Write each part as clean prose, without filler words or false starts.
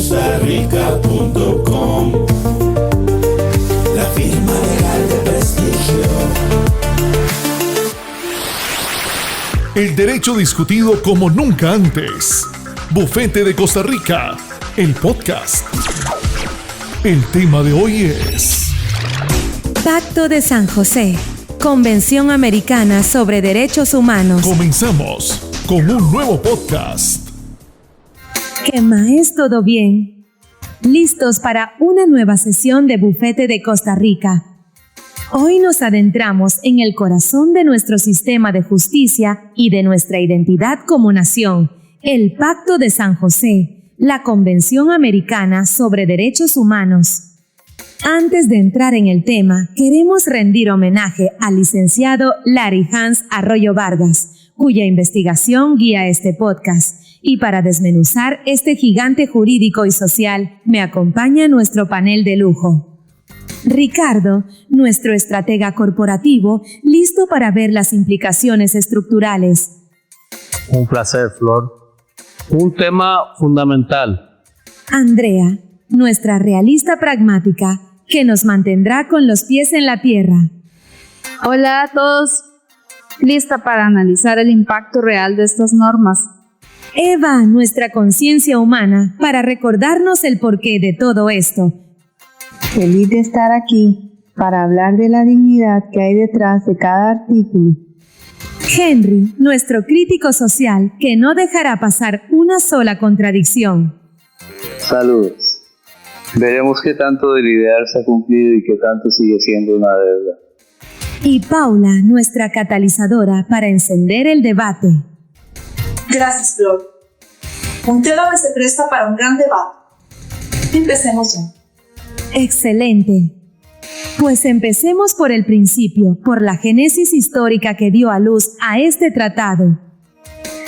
costarica.com, la firma legal de prestigio. El derecho discutido como nunca antes. Bufete de Costa Rica, el podcast. El tema de hoy es Pacto de San José, Convención Americana sobre Derechos Humanos. Comenzamos con un nuevo podcast. ¿Qué más? ¿Todo bien? ¿Listos para una nueva sesión de Bufete de Costa Rica? Hoy nos adentramos en el corazón de nuestro sistema de justicia y de nuestra identidad como nación, el Pacto de San José, la Convención Americana sobre Derechos Humanos. Antes de entrar en el tema, queremos rendir homenaje al licenciado Larry Hans Arroyo Vargas, cuya investigación guía este podcast. Y para desmenuzar este gigante jurídico y social, me acompaña nuestro panel de lujo. Ricardo, nuestro estratega corporativo, listo para ver las implicaciones estructurales. Un placer, Flor. Un tema fundamental. Andrea, nuestra realista pragmática, que nos mantendrá con los pies en la tierra. Hola a todos, lista para analizar el impacto real de estas normas. Eva, nuestra conciencia humana, para recordarnos el porqué de todo esto. Feliz de estar aquí para hablar de la dignidad que hay detrás de cada artículo. Henry, nuestro crítico social, que no dejará pasar una sola contradicción. Saludos. Veremos qué tanto del ideal se ha cumplido y qué tanto sigue siendo una deuda. Y Paula, nuestra catalizadora para encender el debate. Gracias, Flor. Un tema que se presta para un gran debate. Empecemos ya. Excelente. Pues empecemos por el principio, por la génesis histórica que dio a luz a este tratado.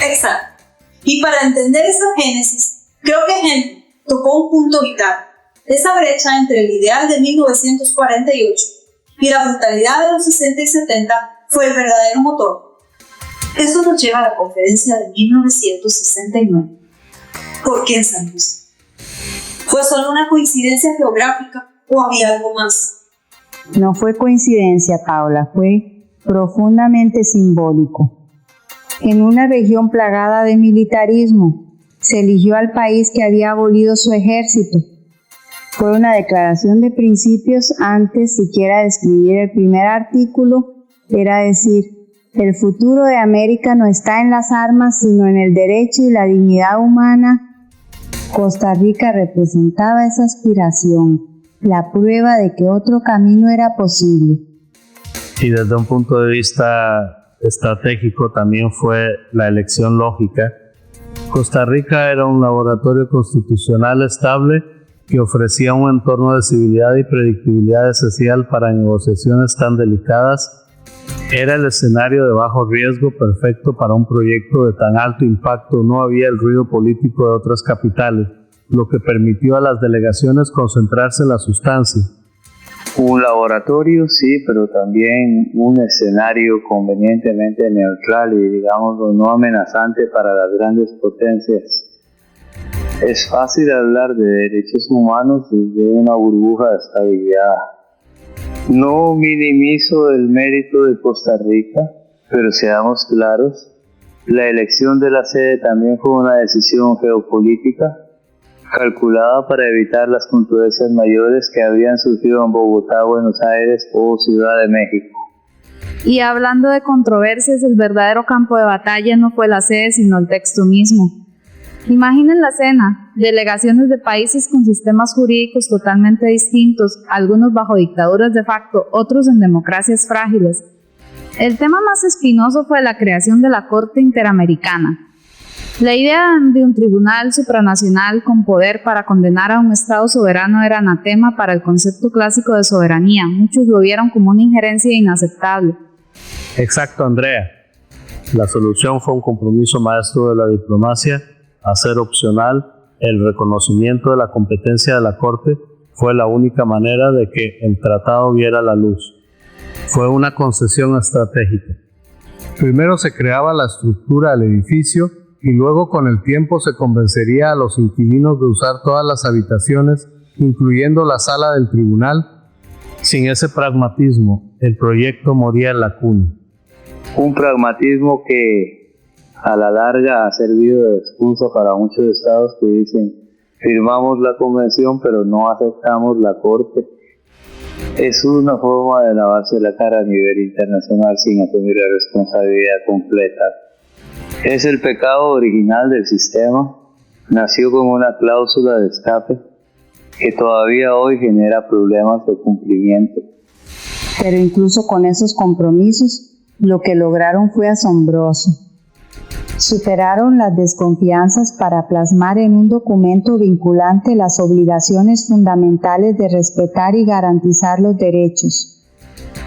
Exacto. Y para entender esa génesis, creo que Henry tocó un punto vital. Esa brecha entre el ideal de 1948 y la brutalidad de los 60 y 70 fue el verdadero motor. Eso nos lleva a la conferencia de 1969. ¿Por qué en San José? ¿Fue solo una coincidencia geográfica o había algo más? No fue coincidencia, Paula, fue profundamente simbólico. En una región plagada de militarismo, se eligió al país que había abolido su ejército. Fue una declaración de principios antes siquiera de escribir el primer artículo, era decir, el futuro de América no está en las armas, sino en el derecho y la dignidad humana. Costa Rica representaba esa aspiración, la prueba de que otro camino era posible. Y desde un punto de vista estratégico también fue la elección lógica. Costa Rica era un laboratorio constitucional estable que ofrecía un entorno de civilidad y predictibilidad esencial para negociaciones tan delicadas. Era el escenario de bajo riesgo perfecto para un proyecto de tan alto impacto. No había el ruido político de otras capitales, lo que permitió a las delegaciones concentrarse en la sustancia. Un laboratorio, sí, pero también un escenario convenientemente neutral y, digamos, no amenazante para las grandes potencias. Es fácil hablar de derechos humanos desde una burbuja de estabilidad. No minimizo el mérito de Costa Rica, pero seamos claros, la elección de la sede también fue una decisión geopolítica calculada para evitar las controversias mayores que habían surgido en Bogotá, Buenos Aires o Ciudad de México. Y hablando de controversias, el verdadero campo de batalla no fue la sede, sino el texto mismo. Imaginen la escena, delegaciones de países con sistemas jurídicos totalmente distintos, algunos bajo dictaduras de facto, otros en democracias frágiles. El tema más espinoso fue la creación de la Corte Interamericana. La idea de un tribunal supranacional con poder para condenar a un Estado soberano era anatema para el concepto clásico de soberanía. Muchos lo vieron como una injerencia inaceptable. Exacto, Andrea. La solución fue un compromiso maestro de la diplomacia, hacer opcional el reconocimiento de la competencia de la Corte. Fue la única manera de que el tratado viera la luz. Fue una concesión estratégica. Primero se creaba la estructura del edificio y luego con el tiempo se convencería a los inquilinos de usar todas las habitaciones, incluyendo la sala del tribunal. Sin ese pragmatismo, el proyecto moría en la cuna. Un pragmatismo que a la larga ha servido de excusa para muchos estados que dicen: firmamos la convención pero no aceptamos la corte. Es una forma de lavarse la cara a nivel internacional sin asumir la responsabilidad completa. Es el pecado original del sistema. Nació como una cláusula de escape que todavía hoy genera problemas de cumplimiento. Pero incluso con esos compromisos, lo que lograron fue asombroso. Superaron las desconfianzas para plasmar en un documento vinculante las obligaciones fundamentales de respetar y garantizar los derechos.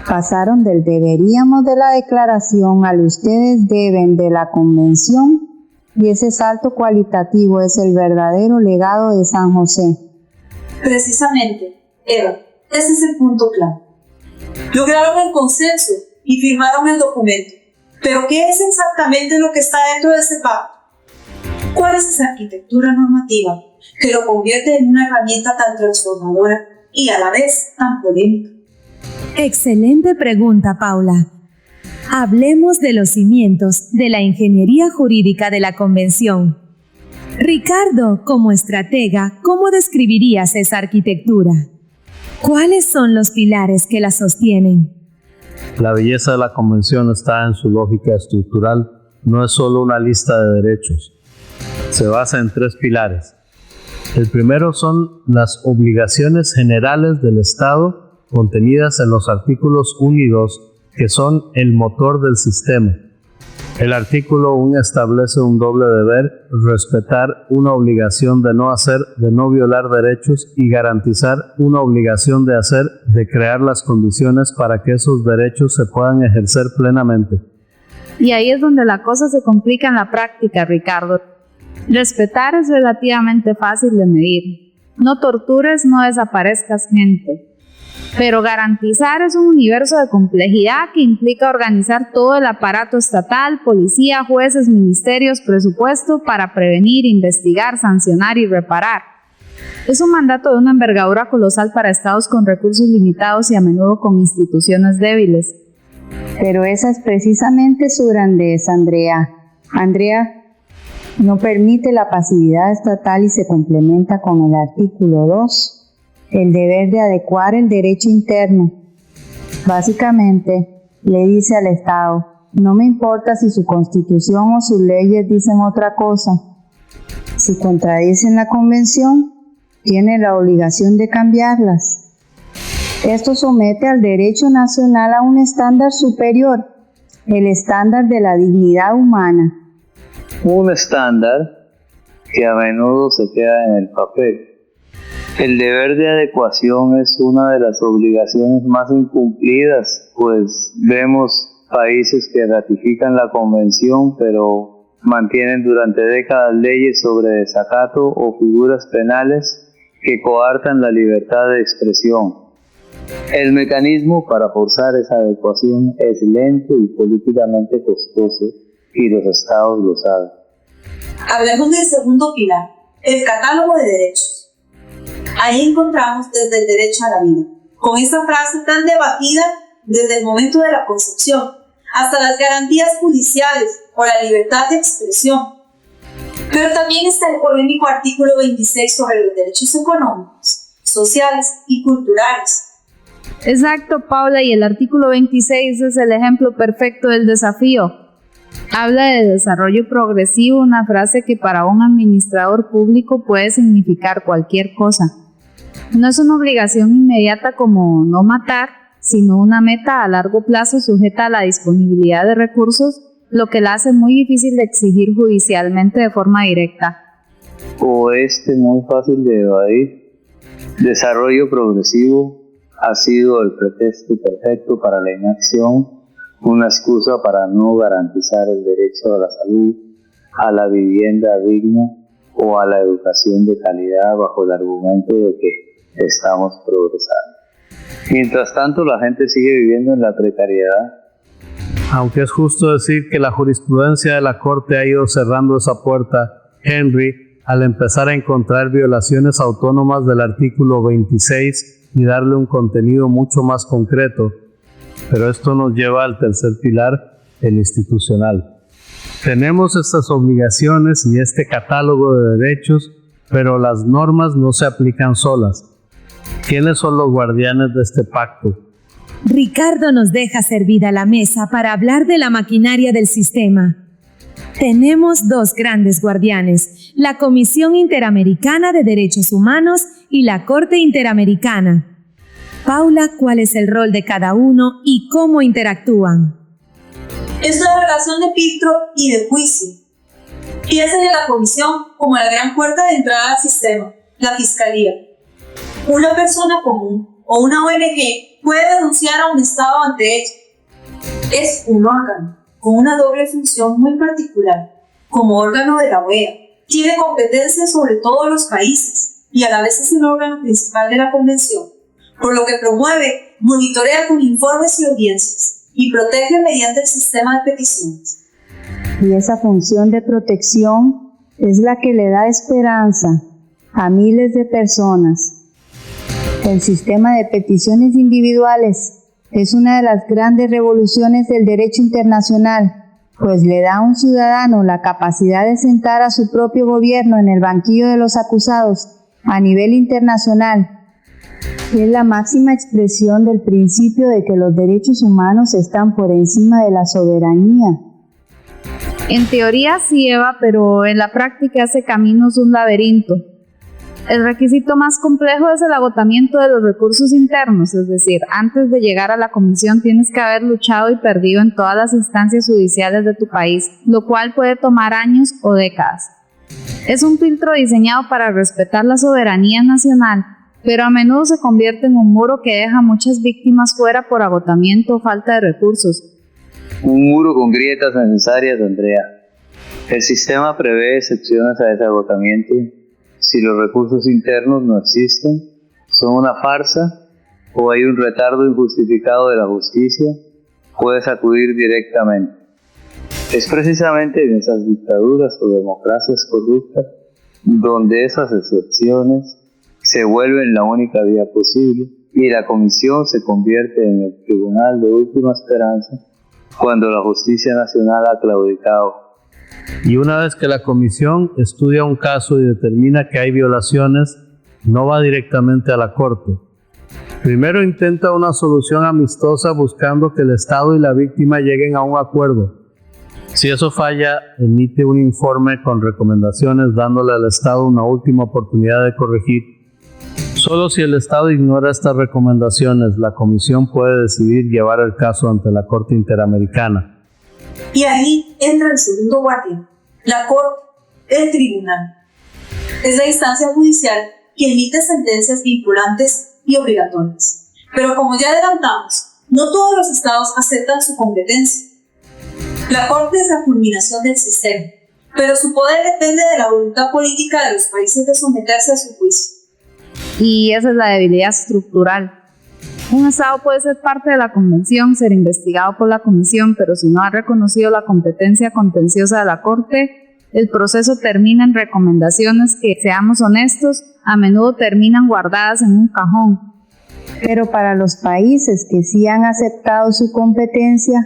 Pasaron del deberíamos de la declaración al ustedes deben de la convención, y ese salto cualitativo es el verdadero legado de San José. Precisamente, Eva, ese es el punto clave. Lograron el consenso y firmaron el documento. ¿Pero qué es exactamente lo que está dentro de ese pacto? ¿Cuál es esa arquitectura normativa que lo convierte en una herramienta tan transformadora y a la vez tan polémica? Excelente pregunta, Paula. Hablemos de los cimientos de la ingeniería jurídica de la Convención. Ricardo, como estratega, ¿cómo describirías esa arquitectura? ¿Cuáles son los pilares que la sostienen? La belleza de la Convención está en su lógica estructural. No es solo una lista de derechos. Se basa en 3 pilares. El primero son las obligaciones generales del Estado contenidas en los artículos 1 y 2, que son el motor del sistema. El artículo 1 establece un doble deber: respetar una obligación de no hacer, de no violar derechos, y garantizar una obligación de hacer, de crear las condiciones para que esos derechos se puedan ejercer plenamente. Y ahí es donde la cosa se complica en la práctica, Ricardo. Respetar es relativamente fácil de medir. No tortures, no desaparezcas gente. Pero garantizar es un universo de complejidad que implica organizar todo el aparato estatal, policía, jueces, ministerios, presupuesto para prevenir, investigar, sancionar y reparar. Es un mandato de una envergadura colosal para estados con recursos limitados y a menudo con instituciones débiles. Pero esa es precisamente su grandeza, Andrea. Andrea no permite la pasividad estatal y se complementa con el artículo 2. El deber de adecuar el derecho interno. Básicamente, le dice al Estado: no me importa si su constitución o sus leyes dicen otra cosa. Si contradicen la convención, tiene la obligación de cambiarlas. Esto somete al derecho nacional a un estándar superior, el estándar de la dignidad humana. Un estándar que a menudo se queda en el papel. El deber de adecuación es una de las obligaciones más incumplidas, pues vemos países que ratifican la convención pero mantienen durante décadas leyes sobre desacato o figuras penales que coartan la libertad de expresión. El mecanismo para forzar esa adecuación es lento y políticamente costoso, y los estados lo saben. Hablemos del segundo pilar, el catálogo de derechos. Ahí encontramos desde el derecho a la vida, con esa frase tan debatida desde el momento de la concepción, hasta las garantías judiciales o la libertad de expresión. Pero también está el polémico artículo 26 sobre los derechos económicos, sociales y culturales. Exacto, Paula, y el artículo 26 es el ejemplo perfecto del desafío. Habla de desarrollo progresivo, una frase que para un administrador público puede significar cualquier cosa. No es una obligación inmediata como no matar, sino una meta a largo plazo sujeta a la disponibilidad de recursos, lo que la hace muy difícil de exigir judicialmente de forma directa. O muy fácil de evadir. Desarrollo progresivo ha sido el pretexto perfecto para la inacción, una excusa para no garantizar el derecho a la salud, a la vivienda digna o a la educación de calidad bajo el argumento de que estamos progresando. Mientras tanto, la gente sigue viviendo en la precariedad. Aunque es justo decir que la jurisprudencia de la Corte ha ido cerrando esa puerta, Henry, al empezar a encontrar violaciones autónomas del artículo 26 y darle un contenido mucho más concreto. Pero esto nos lleva al tercer pilar, el institucional. Tenemos estas obligaciones y este catálogo de derechos, pero las normas no se aplican solas. ¿Quiénes son los guardianes de este pacto? Ricardo nos deja servida la mesa para hablar de la maquinaria del sistema. Tenemos dos grandes guardianes, la Comisión Interamericana de Derechos Humanos y la Corte Interamericana. Paula, ¿cuál es el rol de cada uno y cómo interactúan? Es la relación de filtro y de juicio. Piensa en la comisión como la gran puerta de entrada al sistema, la fiscalía. Una persona común o una ONG puede denunciar a un Estado ante ella. Es un órgano con una doble función muy particular. Como órgano de la OEA, tiene competencia sobre todos los países y a la vez es el órgano principal de la convención, por lo que promueve, monitorea con informes y audiencias y protege mediante el sistema de peticiones. Y esa función de protección es la que le da esperanza a miles de personas. El sistema de peticiones individuales es una de las grandes revoluciones del derecho internacional, pues le da a un ciudadano la capacidad de sentar a su propio gobierno en el banquillo de los acusados a nivel internacional. Es la máxima expresión del principio de que los derechos humanos están por encima de la soberanía. En teoría sí, Eva, pero en la práctica ese camino es un laberinto. El requisito más complejo es el agotamiento de los recursos internos, es decir, antes de llegar a la comisión tienes que haber luchado y perdido en todas las instancias judiciales de tu país, lo cual puede tomar años o décadas. Es un filtro diseñado para respetar la soberanía nacional, pero a menudo se convierte en un muro que deja a muchas víctimas fuera por agotamiento o falta de recursos. Un muro con grietas necesarias, Andrea. El sistema prevé excepciones a ese agotamiento. Si los recursos internos no existen, son una farsa o hay un retardo injustificado de la justicia, puedes acudir directamente. Es precisamente en esas dictaduras o democracias corruptas donde esas excepciones se vuelven la única vía posible y la comisión se convierte en el tribunal de última esperanza cuando la justicia nacional ha claudicado. Y una vez que la comisión estudia un caso y determina que hay violaciones, no va directamente a la corte. Primero intenta una solución amistosa buscando que el Estado y la víctima lleguen a un acuerdo. Si eso falla, emite un informe con recomendaciones dándole al Estado una última oportunidad de corregir. Solo si el Estado ignora estas recomendaciones, la comisión puede decidir llevar el caso ante la Corte Interamericana. Y ahí entra el segundo guardián, la Corte, el tribunal. Es la instancia judicial que emite sentencias vinculantes y obligatorias. Pero como ya adelantamos, no todos los estados aceptan su competencia. La Corte es la culminación del sistema, pero su poder depende de la voluntad política de los países de someterse a su juicio. Y esa es la debilidad estructural. Un Estado puede ser parte de la convención, ser investigado por la comisión, pero si no ha reconocido la competencia contenciosa de la Corte, el proceso termina en recomendaciones que, seamos honestos, a menudo terminan guardadas en un cajón. Pero para los países que sí han aceptado su competencia,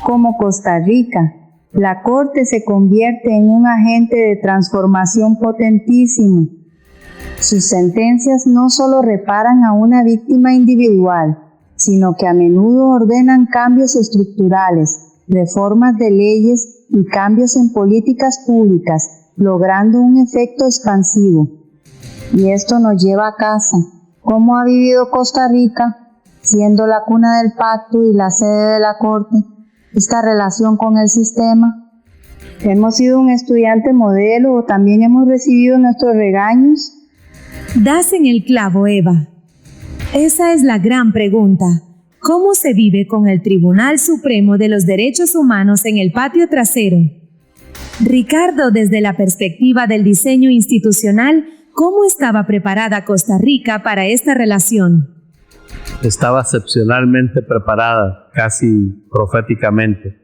como Costa Rica, la Corte se convierte en un agente de transformación potentísimo. Sus sentencias no solo reparan a una víctima individual, sino que a menudo ordenan cambios estructurales, reformas de leyes y cambios en políticas públicas, logrando un efecto expansivo. Y esto nos lleva a casa. ¿Cómo ha vivido Costa Rica, siendo la cuna del pacto y la sede de la Corte, esta relación con el sistema? ¿Hemos sido un estudiante modelo o también hemos recibido nuestros regaños? Das en el clavo, Eva. Esa es la gran pregunta. ¿Cómo se vive con el Tribunal Supremo de los Derechos Humanos en el patio trasero? Ricardo, desde la perspectiva del diseño institucional, ¿cómo estaba preparada Costa Rica para esta relación? estaba excepcionalmente preparada, casi proféticamente.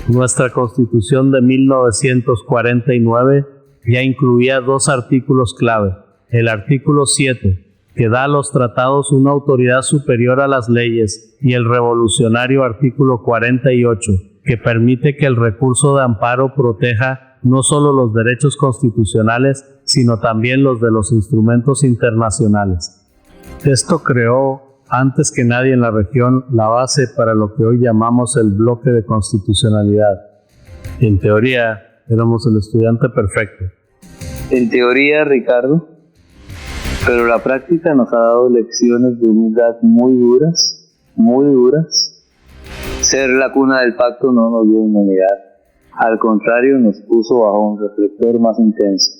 Nuestra Constitución de 1949 ya incluía 2 artículos clave. El artículo 7, que da a los tratados una autoridad superior a las leyes, y el revolucionario artículo 48, que permite que el recurso de amparo proteja no solo los derechos constitucionales, sino también los de los instrumentos internacionales. Esto creó, antes que nadie en la región, la base para lo que hoy llamamos el bloque de constitucionalidad. En teoría, éramos el estudiante perfecto. En teoría, Ricardo, pero la práctica nos ha dado lecciones de humildad muy duras, muy duras. Ser la cuna del pacto no nos dio inmunidad. Al contrario, nos puso bajo un reflector más intenso.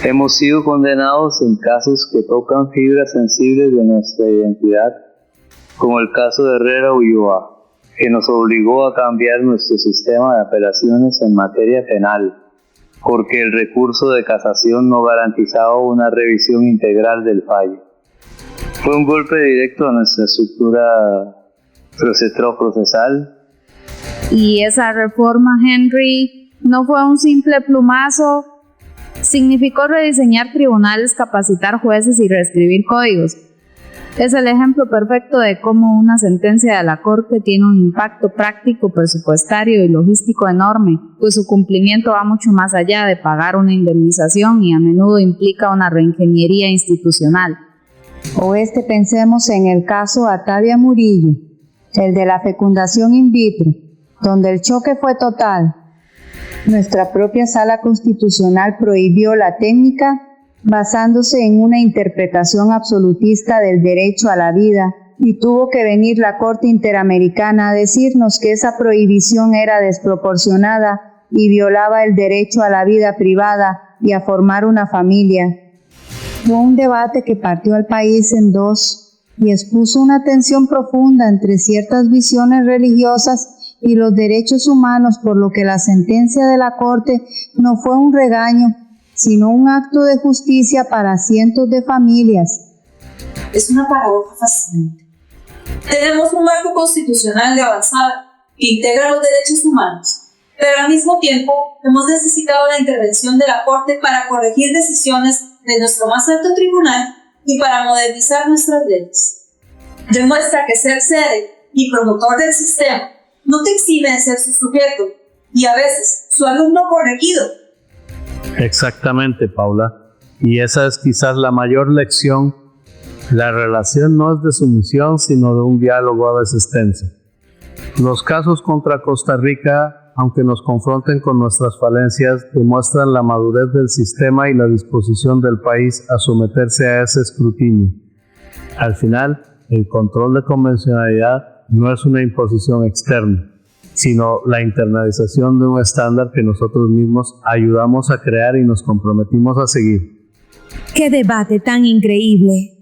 Hemos sido condenados en casos que tocan fibras sensibles de nuestra identidad, como el caso de Herrera Ulloa, que nos obligó a cambiar nuestro sistema de apelaciones en materia penal, porque el recurso de casación no garantizaba una revisión integral del fallo. Fue un golpe directo a nuestra estructura procesal. Y esa reforma, Henry, no fue un simple plumazo. Significó rediseñar tribunales, capacitar jueces y reescribir códigos. Es el ejemplo perfecto de cómo una sentencia de la Corte tiene un impacto práctico, presupuestario y logístico enorme, pues su cumplimiento va mucho más allá de pagar una indemnización y a menudo implica una reingeniería institucional. Pensemos en el caso Atavia Murillo, el de la fecundación in vitro, donde el choque fue total. Nuestra propia Sala Constitucional prohibió la técnica basándose en una interpretación absolutista del derecho a la vida, y tuvo que venir la Corte Interamericana a decirnos que esa prohibición era desproporcionada y violaba el derecho a la vida privada y a formar una familia. Fue un debate que partió al país en dos y expuso una tensión profunda entre ciertas visiones religiosas y los derechos humanos, por lo que la sentencia de la Corte no fue un regaño, sino un acto de justicia para cientos de familias. Es una paradoja fascinante. Tenemos un marco constitucional de avanzada que integra los derechos humanos, pero al mismo tiempo hemos necesitado la intervención de la Corte para corregir decisiones de nuestro más alto tribunal y para modernizar nuestras leyes. Demuestra que ser sede y promotor del sistema no te exime de ser su sujeto y a veces su alumno corregido. Exactamente, Paula. Y esa es quizás la mayor lección. La relación no es de sumisión, sino de un diálogo a veces tenso. Los casos contra Costa Rica, aunque nos confronten con nuestras falencias, demuestran la madurez del sistema y la disposición del país a someterse a ese escrutinio. Al final, el control de convencionalidad no es una imposición externa, sino la internalización de un estándar que nosotros mismos ayudamos a crear y nos comprometimos a seguir. ¡Qué debate tan increíble!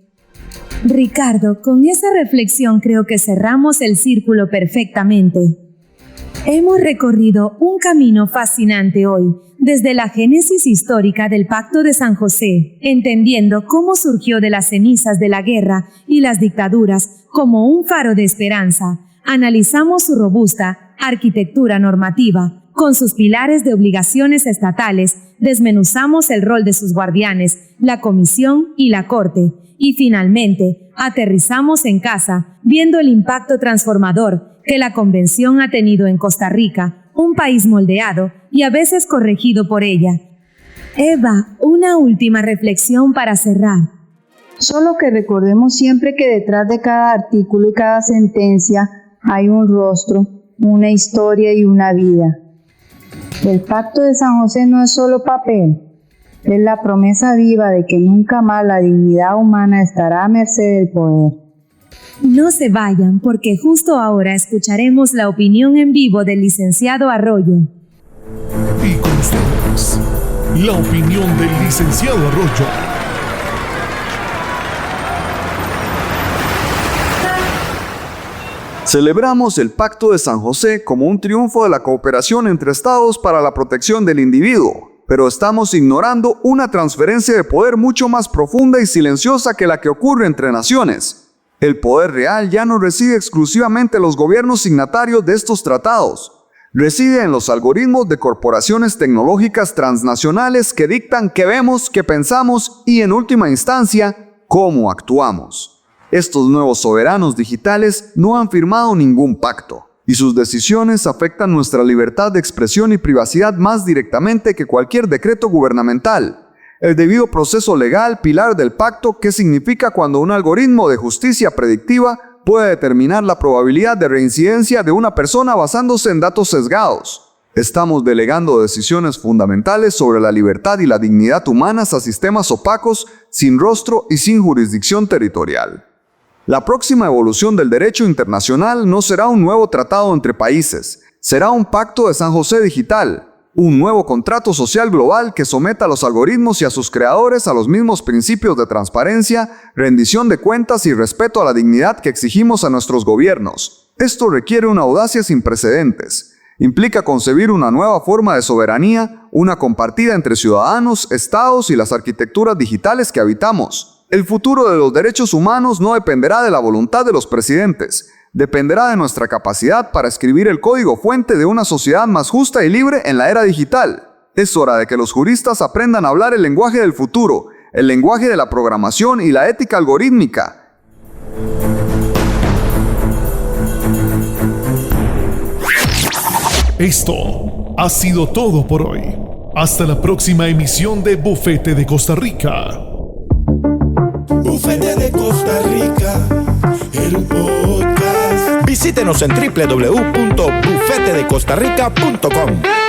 Ricardo, con esa reflexión creo que cerramos el círculo perfectamente. Hemos recorrido un camino fascinante hoy, desde la génesis histórica del Pacto de San José, entendiendo cómo surgió de las cenizas de la guerra y las dictaduras como un faro de esperanza. Analizamos su robusta arquitectura normativa, con sus pilares de obligaciones estatales, desmenuzamos el rol de sus guardianes, la Comisión y la Corte, y finalmente aterrizamos en casa, viendo el impacto transformador que la Convención ha tenido en Costa Rica, un país moldeado y a veces corregido por ella. Eva, una última reflexión para cerrar. Solo que recordemos siempre que detrás de cada artículo y cada sentencia hay un rostro, una historia y una vida. El Pacto de San José no es solo papel, es la promesa viva de que nunca más la dignidad humana estará a merced del poder. No se vayan, porque justo ahora escucharemos la opinión en vivo del licenciado Arroyo. Y con ustedes, la opinión del licenciado Arroyo. Celebramos el Pacto de San José como un triunfo de la cooperación entre estados para la protección del individuo, pero estamos ignorando una transferencia de poder mucho más profunda y silenciosa que la que ocurre entre naciones. El poder real ya no reside exclusivamente en los gobiernos signatarios de estos tratados. Reside en los algoritmos de corporaciones tecnológicas transnacionales que dictan qué vemos, qué pensamos y, en última instancia, cómo actuamos. Estos nuevos soberanos digitales no han firmado ningún pacto, y sus decisiones afectan nuestra libertad de expresión y privacidad más directamente que cualquier decreto gubernamental. El debido proceso legal, pilar del pacto, ¿qué significa cuando un algoritmo de justicia predictiva puede determinar la probabilidad de reincidencia de una persona basándose en datos sesgados? Estamos delegando decisiones fundamentales sobre la libertad y la dignidad humanas a sistemas opacos, sin rostro y sin jurisdicción territorial. La próxima evolución del derecho internacional no será un nuevo tratado entre países, será un pacto de San José digital, un nuevo contrato social global que someta a los algoritmos y a sus creadores a los mismos principios de transparencia, rendición de cuentas y respeto a la dignidad que exigimos a nuestros gobiernos. Esto requiere una audacia sin precedentes. Implica concebir una nueva forma de soberanía, una compartida entre ciudadanos, estados y las arquitecturas digitales que habitamos. El futuro de los derechos humanos no dependerá de la voluntad de los presidentes. Dependerá de nuestra capacidad para escribir el código fuente de una sociedad más justa y libre en la era digital. Es hora de que los juristas aprendan a hablar el lenguaje del futuro, el lenguaje de la programación y la ética algorítmica. Esto ha sido todo por hoy. Hasta la próxima emisión de Bufete de Costa Rica. Bufete de Costa Rica, el podcast. Visítenos en www.bufetedecostarrica.com.